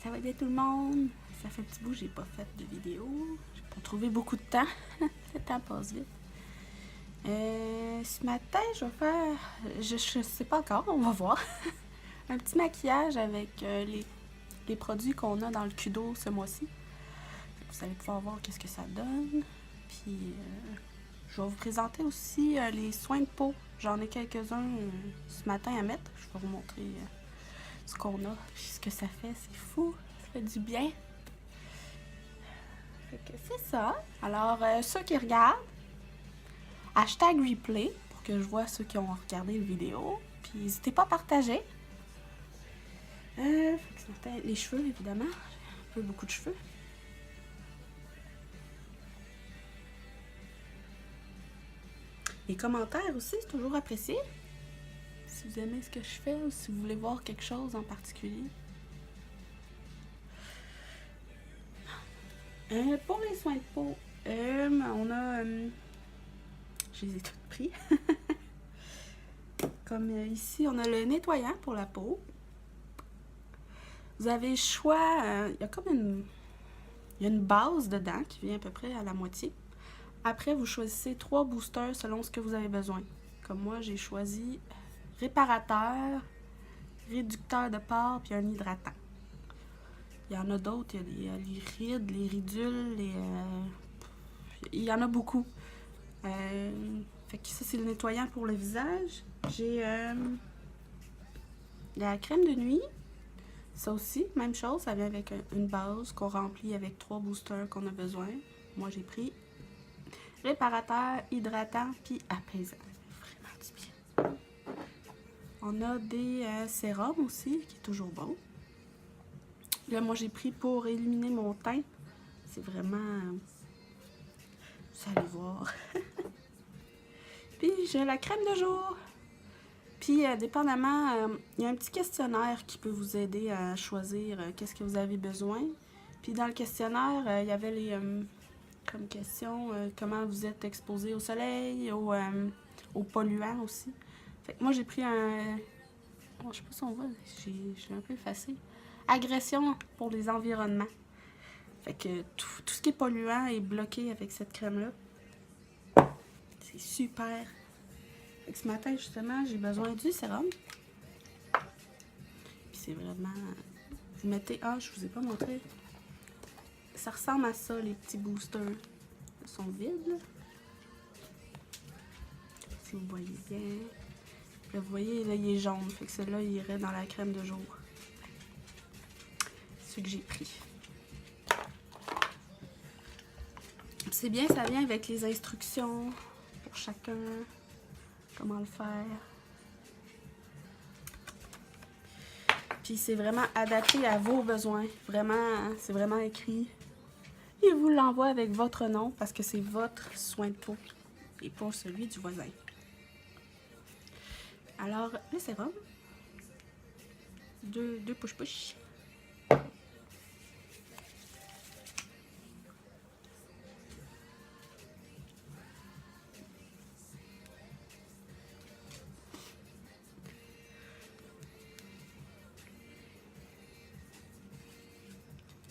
Ça va bien tout le monde? Ça fait un petit bout que j'ai pas fait de vidéo. J'ai pas trouvé beaucoup de temps. Le temps passe vite. Ce matin, je vais faire... Je sais pas encore, on va voir. Un petit maquillage avec les produits qu'on a dans le Kudo ce mois-ci. Vous allez pouvoir voir qu'est-ce que ça donne. Puis, je vais vous présenter aussi les soins de peau. J'en ai quelques-uns ce matin à mettre. Je vais vous montrer ce qu'on a puis ce que ça fait. C'est fou. Ça fait du bien. Fait que c'est ça. Alors, ceux qui regardent, hashtag replay pour que je vois ceux qui ont regardé la vidéo. Puis, n'hésitez pas à partager. Les cheveux, évidemment. J'ai un peu beaucoup de cheveux. Les commentaires aussi, c'est toujours apprécié. Si vous aimez ce que je fais ou si vous voulez voir quelque chose en particulier. Pour les soins de peau, on a... je les ai toutes pris. Comme ici, on a le nettoyant pour la peau. Vous avez le choix... il y a comme une base dedans qui vient à peu près à la moitié. Après, vous choisissez 3 boosters selon ce que vous avez besoin. Comme moi, j'ai choisi réparateur, réducteur de pores puis un hydratant. Il y en a d'autres, il y a les rides, les ridules, il y en a beaucoup. Fait que ça, c'est le nettoyant pour le visage. J'ai la crème de nuit. Ça aussi, même chose, ça vient avec une base qu'on remplit avec 3 boosters qu'on a besoin. Moi, j'ai pris réparateur, hydratant, puis apaisant. Vraiment du bien. On a des sérums aussi, qui est toujours bon. Là, moi, j'ai pris pour éliminer mon teint. C'est vraiment... vous allez voir. Puis, j'ai la crème de jour. Puis, dépendamment, il y a un petit questionnaire qui peut vous aider à choisir qu'est-ce que vous avez besoin. Puis, dans le questionnaire, il y avait les... comme question, comment vous êtes exposé au soleil, aux polluants aussi. Fait que moi, j'ai pris un... oh, je sais pas si on voit, j'ai un peu effacé. Agression pour les environnements. Fait que tout ce qui est polluant est bloqué avec cette crème-là. C'est super. Fait que ce matin, justement, j'ai besoin du sérum. Puis c'est vraiment... vous mettez... ah, je vous ai pas montré. Ça ressemble à ça, les petits boosters. Ils sont vides, là. Si vous voyez bien. Là, vous voyez, là, il est jaune. Fait que celui-là, il irait dans la crème de jour. C'est ce que j'ai pris. C'est bien, ça vient avec les instructions pour chacun. Comment le faire. Puis c'est vraiment adapté à vos besoins. Vraiment, c'est vraiment écrit. Il vous l'envoie avec votre nom parce que c'est votre soin de peau et pas celui du voisin. Alors, le sérum. 2 push-push.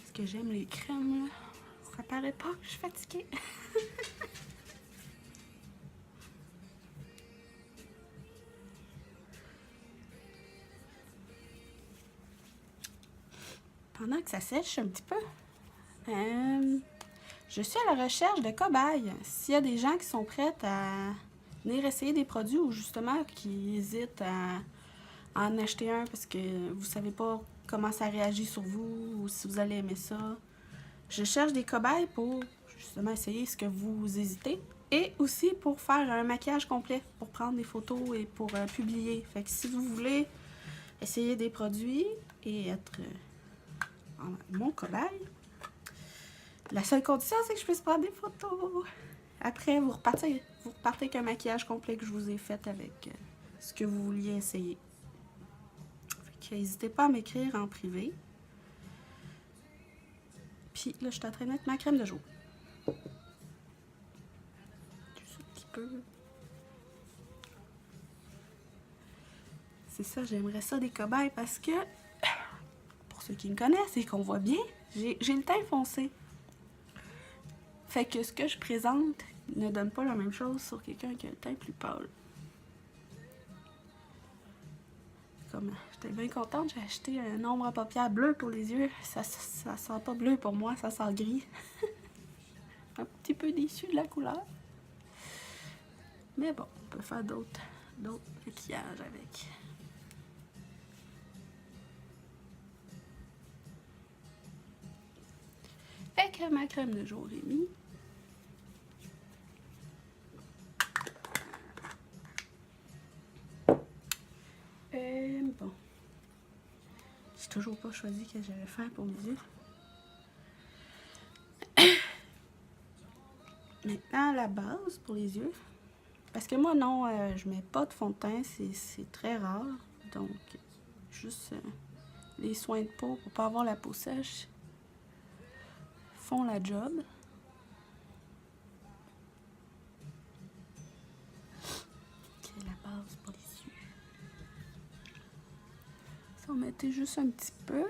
Est-ce que j'aime les crèmes, là? Ça paraît pas que je suis fatiguée. Pendant que ça sèche un petit peu, je suis à la recherche de cobayes. S'il y a des gens qui sont prêts à venir essayer des produits ou justement qui hésitent à en acheter un parce que vous savez pas comment ça réagit sur vous ou si vous allez aimer ça. Je cherche des cobayes pour justement essayer ce que vous hésitez et aussi pour faire un maquillage complet, pour prendre des photos et pour publier. Fait que si vous voulez essayer des produits et être mon cobaye, la seule condition c'est que je puisse prendre des photos. Après, vous repartez avec un maquillage complet que je vous ai fait avec ce que vous vouliez essayer. N'hésitez pas à m'écrire en privé. Puis là, je suis en train de mettre ma crème de jour. Juste un petit peu. C'est ça, j'aimerais ça des cobayes parce que pour pour ceux qui me connaissent et qu'on voit bien, j'ai le teint foncé. Fait que ce que je présente ne donne pas la même chose sur quelqu'un qui a le teint plus pâle. Comme, j'étais bien contente, j'ai acheté un ombre à paupières bleu pour les yeux. Ça sent pas bleu pour moi, ça sent gris. Un petit peu déçue de la couleur. Mais bon, on peut faire d'autres maquillages avec. Fait que ma crème de jour est mise. Bon. J'ai toujours pas choisi ce que j'allais faire pour mes yeux. Maintenant, la base pour les yeux. Parce que moi, non, je mets pas de fond de teint, c'est très rare. Donc, juste les soins de peau pour pas avoir la peau sèche font la job. C'est la base pour les yeux. Ça, on mettait juste un petit peu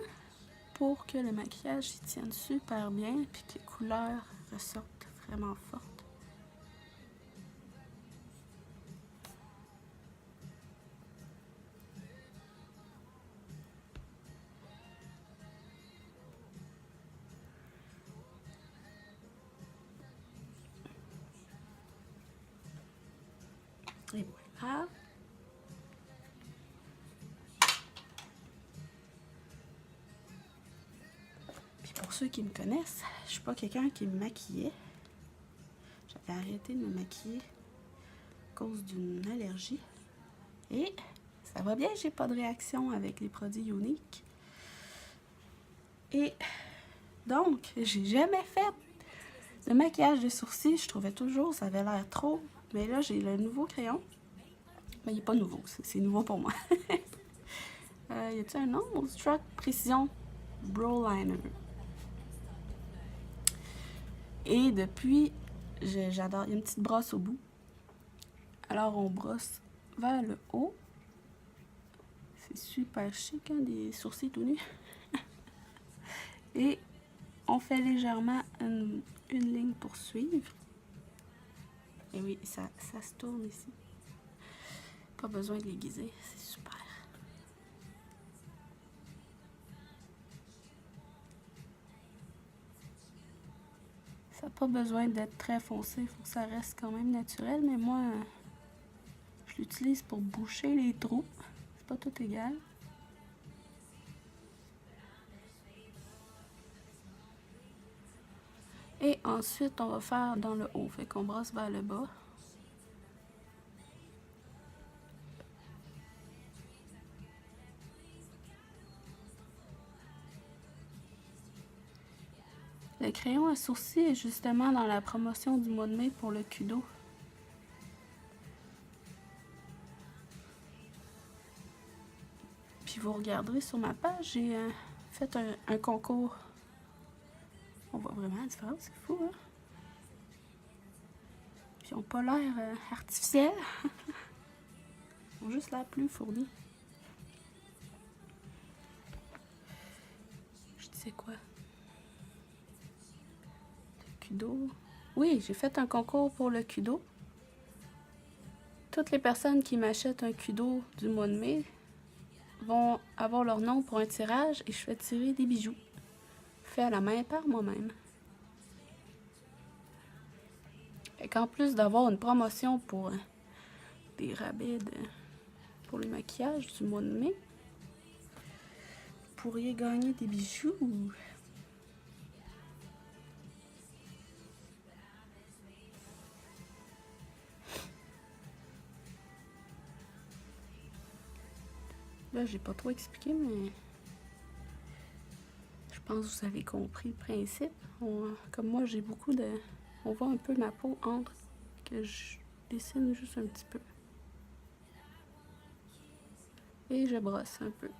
pour que le maquillage s'y tienne super bien puis que les couleurs ressortent vraiment fortes. Et voilà. Puis pour ceux qui me connaissent, je suis pas quelqu'un qui me maquillait. J'avais arrêté de me maquiller à cause d'une allergie. Et ça va bien, j'ai pas de réaction avec les produits Younique. Et donc, j'ai jamais fait de maquillage de sourcils. Je trouvais toujours ça avait l'air trop. Mais là, j'ai le nouveau crayon. Mais il n'est pas nouveau, c'est nouveau pour moi. Y a-t-il un nom? Struck Precision Brow Liner. Et depuis, j'adore. Il y a une petite brosse au bout. Alors, on brosse vers le haut. C'est super chic, hein, des sourcils tout nus. Et on fait légèrement une ligne pour suivre. Et oui, ça se tourne ici. Pas besoin de l'aiguiser, c'est super. Ça n'a pas besoin d'être très foncé, il faut que ça reste quand même naturel, mais moi, je l'utilise pour boucher les trous. C'est pas tout égal. Et ensuite, on va faire dans le haut, fait qu'on brosse vers le bas. Le crayon à sourcils est justement dans la promotion du mois de mai pour le Kudo. Puis vous regarderez sur ma page, j'ai fait un concours. On voit vraiment la différence, c'est fou, hein? Puis ils n'ont pas l'air artificiels. Ils ont juste l'air plus fournis. Je disais quoi? Kudo. Oui, j'ai fait un concours pour le Kudo. Toutes les personnes qui m'achètent un Kudo du mois de mai vont avoir leur nom pour un tirage et je fais tirer des bijoux. Fait à la main par moi-même. Et qu'en plus d'avoir une promotion pour des rabais pour le maquillage du mois de mai, vous pourriez gagner des bijoux. Là, j'ai pas trop expliqué, mais je pense que vous avez compris le principe. Comme moi, j'ai beaucoup de... On voit un peu ma peau entre, que je dessine juste un petit peu. Et je brosse un peu.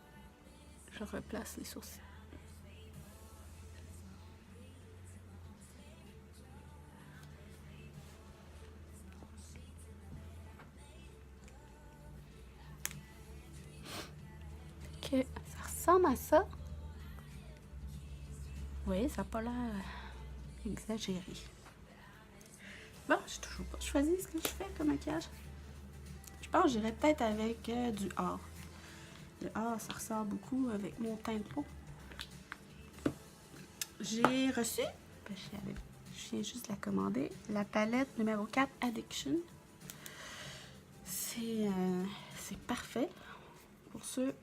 Je replace les sourcils. Ok, ça ressemble à ça. Vous voyez, ça n'a pas l'air exagéré. Bon, j'ai toujours pas choisi ce que je fais comme maquillage. Je pense que j'irais peut-être avec du or. Le or, ça ressort beaucoup avec mon teint de peau. J'ai reçu, je viens juste de la commander, la palette numéro 4 Addiction. C'est parfait pour ceux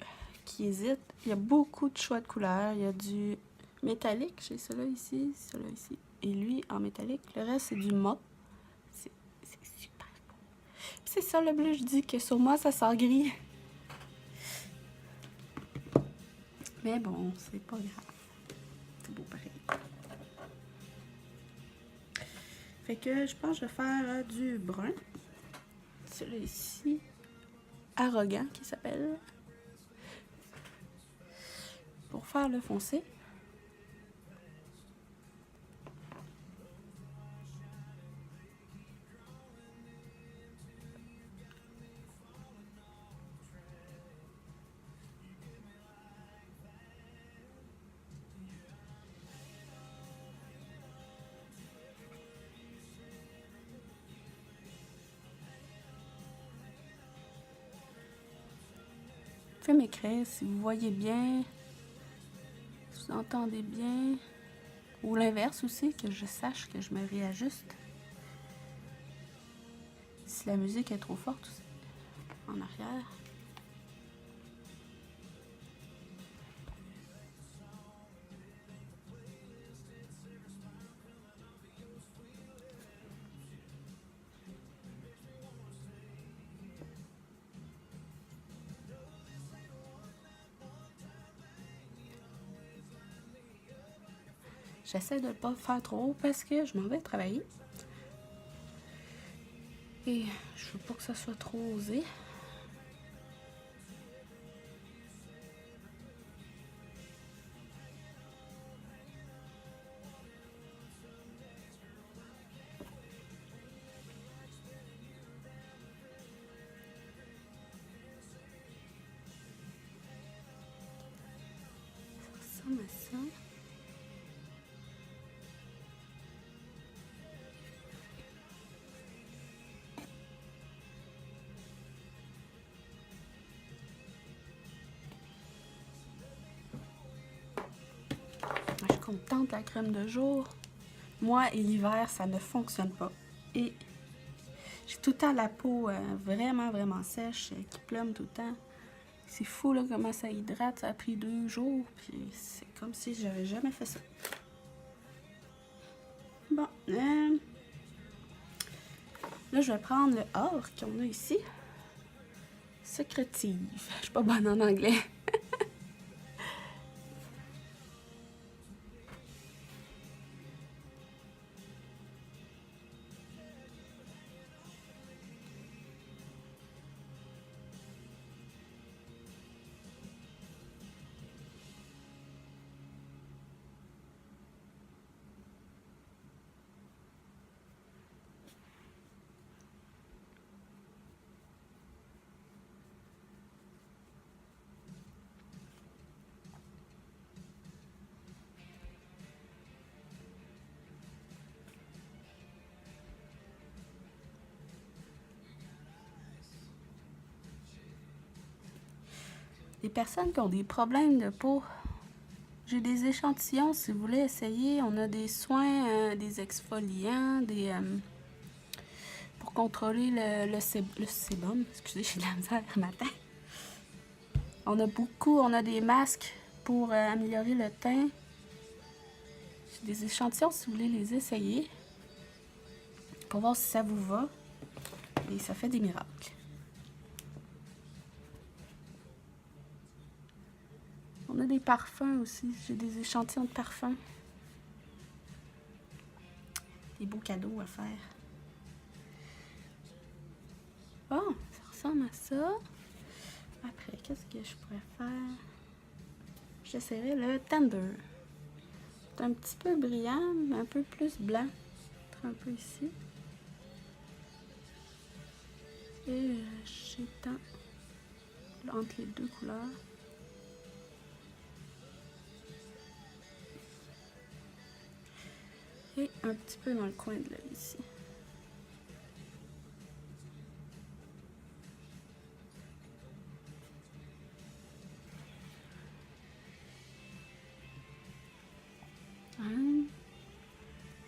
qui hésitent. Il y a beaucoup de choix de couleurs. Il y a du métallique, j'ai celui-là ici, et lui en métallique. Le reste, c'est du mat. C'est super beau. C'est ça le bleu, je dis que sur moi, ça sort gris. Mais bon, c'est pas grave. C'est beau pareil. Fait que je pense que je vais faire du brun. Celui-là ici, Arrogant, qui s'appelle. Pour faire le foncé. Vous pouvez m'écrire si vous voyez bien, si vous entendez bien, ou l'inverse aussi, que je sache que je me réajuste. Si la musique est trop forte aussi, en arrière. J'essaie de ne pas faire trop haut parce que je m'en vais travailler. Et je veux pas que ça soit trop osé. Ça ressemble à ça. Je suis contente de la crème de jour. Moi et l'hiver, ça ne fonctionne pas. Et j'ai tout le temps la peau vraiment, vraiment sèche, qui pleume tout le temps. C'est fou là, comment ça hydrate. Ça a pris 2 jours, puis c'est comme si j'avais jamais fait ça. Bon, là, je vais prendre le or qu'on a ici. Secretive. Je suis pas bonne en anglais. Les personnes qui ont des problèmes de peau, j'ai des échantillons si vous voulez essayer. On a des soins, des exfoliants, pour contrôler le sébum. Excusez, j'ai de la misère le matin. On a des masques pour améliorer le teint. J'ai des échantillons si vous voulez les essayer. Pour voir si ça vous va. Et ça fait des miracles. On a des parfums aussi. J'ai des échantillons de parfums. Des beaux cadeaux à faire. Bon, ça ressemble à ça. Après, qu'est-ce que je pourrais faire? J'essaierai le Tender. C'est un petit peu brillant, mais un peu plus blanc. Un peu ici. Et j'étends entre les deux couleurs. Et un petit peu dans le coin de l'œil ici.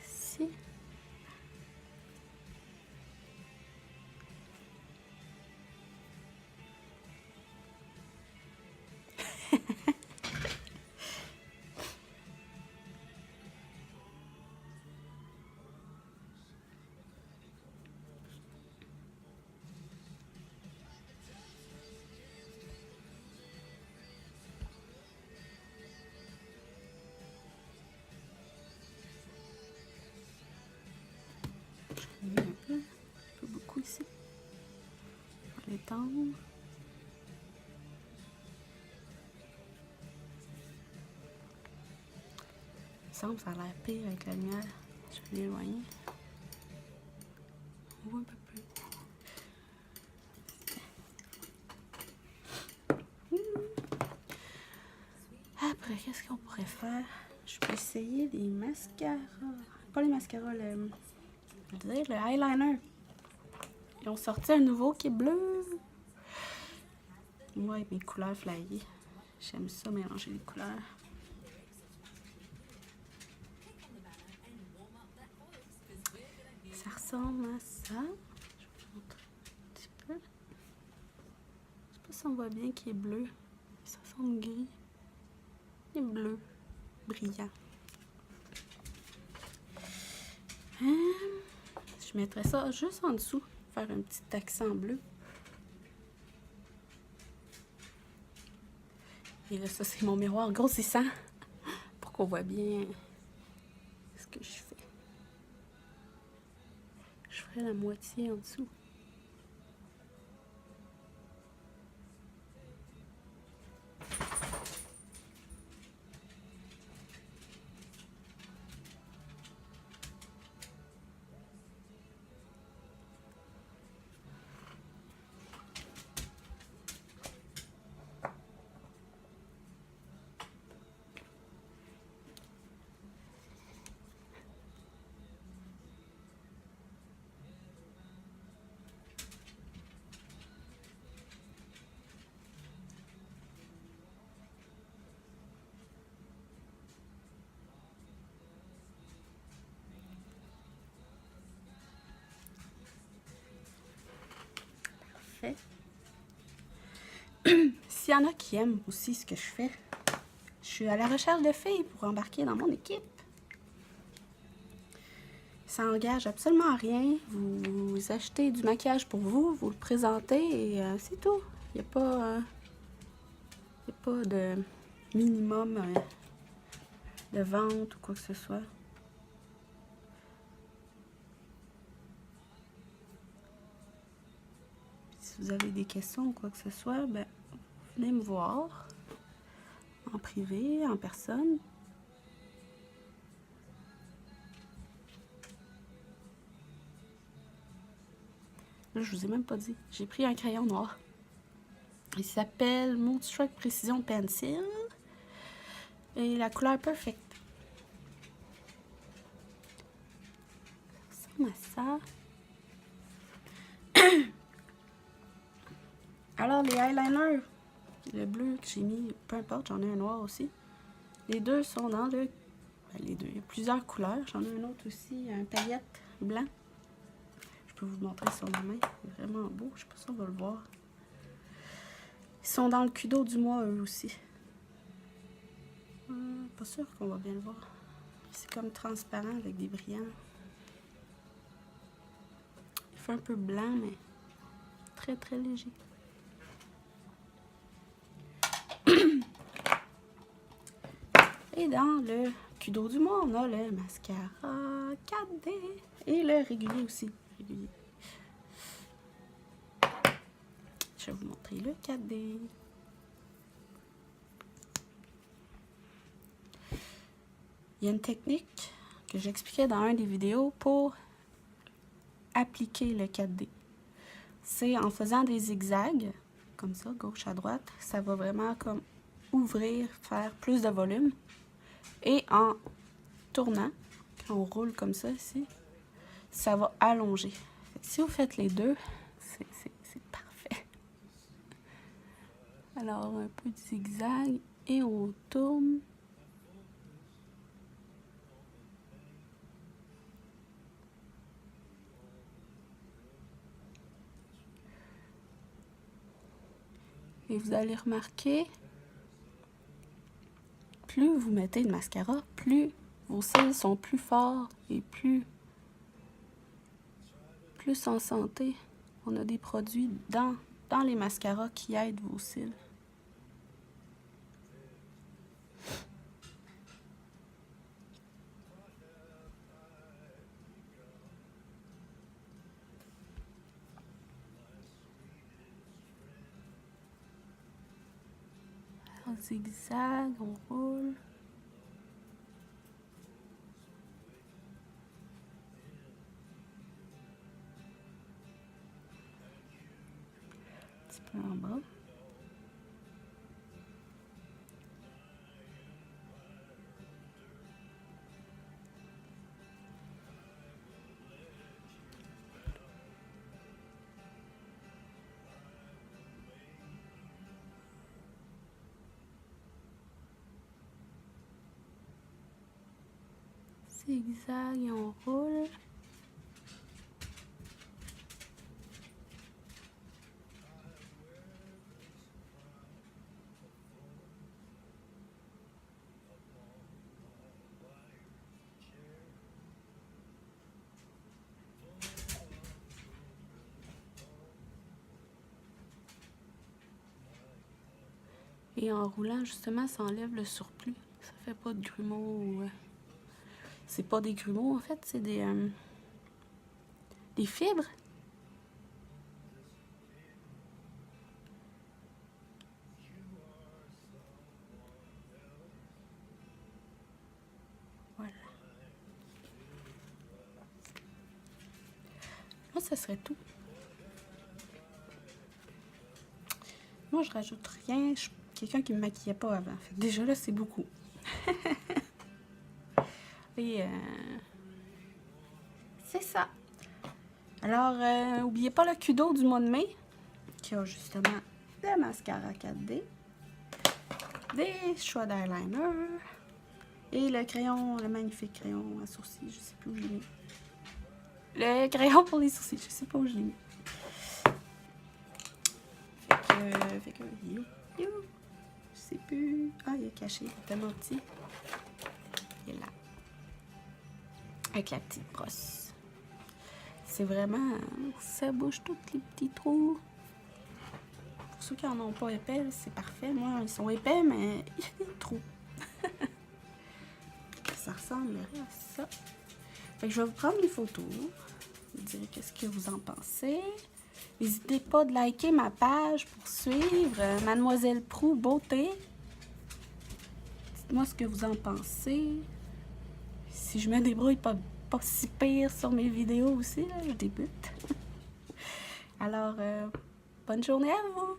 Ici. Un peu beaucoup ici. On va l'étendre. Il me semble que ça a l'air pire avec la lumière. Je vais l'éloigner. On voit un peu plus. Après, qu'est-ce qu'on pourrait faire? Je peux essayer des mascaras. Pas les mascaras, je dirais le eyeliner. Ils ont sorti un nouveau qui est bleu. Moi, avec mes couleurs flyées. J'aime ça, mélanger les couleurs. Ça ressemble à ça. Je vais vous montrer un petit peu. Je sais pas si on voit bien qu'il est bleu. Ça ressemble gris. Il est bleu. Brillant. Je mettrais ça juste en dessous. Faire un petit accent bleu. Et là, ça, c'est mon miroir grossissant. Pour qu'on voit bien ce que je fais. Je ferai la moitié en dessous. Parfait. S'il y en a qui aiment aussi ce que je fais, je suis à la recherche de filles pour embarquer dans mon équipe. Ça n'engage absolument à rien. Vous achetez du maquillage pour vous, vous le présentez et c'est tout. Il n'y a pas de minimum de vente ou quoi que ce soit. Si vous avez des questions ou quoi que ce soit, ben, venez me voir en privé, en personne. Là, je vous ai même pas dit. J'ai pris un crayon noir. Il s'appelle Moonstruck Precision Pencil. Et la couleur Perfect. Ça ressemble à ça. Alors, les eyeliners, le bleu que j'ai mis, peu importe, j'en ai un noir aussi. Les deux sont dans le... Ben, les deux, il y a plusieurs couleurs. J'en ai un autre aussi, un paillette blanc. Je peux vous le montrer sur ma main. C'est vraiment beau. Je sais pas si on va le voir. Ils sont dans le Kudo du mois, eux aussi. Pas sûr qu'on va bien le voir. C'est comme transparent avec des brillants. Il fait un peu blanc, mais très très léger. Et dans le Kudo du mois, on a le mascara 4D et le régulier aussi. Régulier. Je vais vous montrer le 4D. Il y a une technique que j'expliquais dans une des vidéos pour appliquer le 4D. C'est en faisant des zigzags, comme ça, gauche à droite. Ça va vraiment comme ouvrir, faire plus de volume. Et en tournant, on roule comme ça ici, ça va allonger. Fait que si vous faites les deux, c'est parfait. Alors, un peu de zigzag et on tourne. Et vous allez remarquer, plus vous mettez de mascara, plus vos cils sont plus forts et plus en santé. On a des produits dans les mascaras qui aident vos cils. Alors, zigzag, on roule. Un petit peu en bas. Zigzag et on roule. Et en roulant, justement, ça enlève le surplus. Ça fait pas de grumeaux. C'est pas des grumeaux, en fait, c'est des fibres. Voilà. Moi, ça serait tout. Moi, je rajoute rien. Je suis quelqu'un qui me maquillait pas avant. Fait que déjà là, c'est beaucoup. Et c'est ça. Alors, n'oubliez pas le Kudo du mois de mai, qui a justement des mascaras 4D, des choix d'eyeliner et le crayon, le magnifique crayon à sourcils. Je sais plus où je l'ai mis. Le crayon pour les sourcils, je sais pas où je l'ai mis. Fait que, you, je sais plus. Ah, il est caché, il est tellement petit. Il est là. Avec la petite brosse. C'est vraiment, ça bouge tous les petits trous. Pour ceux qui en ont pas épais, c'est parfait. Moi, ils sont épais, mais il y a des trous. Ça ressemblerait à ça. Fait que je vais vous prendre des photos. Vous direz qu'est-ce que vous en pensez. N'hésitez pas de liker ma page pour suivre Mademoiselle Prou Beauté. Dites-moi ce que vous en pensez. Si je me débrouille pas si pire sur mes vidéos aussi, là, je débute. Alors, bonne journée à vous!